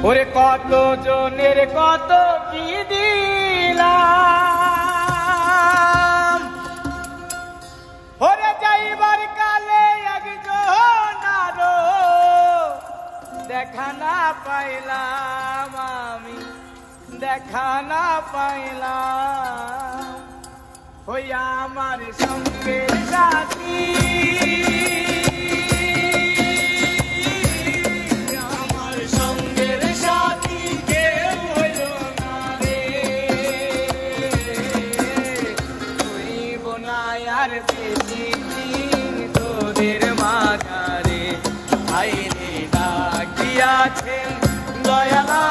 ওরে কত জনের কত কি দিলাম, ওরে যাইবার কালে একজন আরো দেখা না পাইলাম, আমি দেখা না পাইলাম। হইয়া আমার সঙ্গের সাথী, আমার সঙ্গের সাথী কেউ হইল না রে, হইব না আর বেশি দিন তোদের মাঝারে। আইরে ডাকিয়াছেন দয়ালা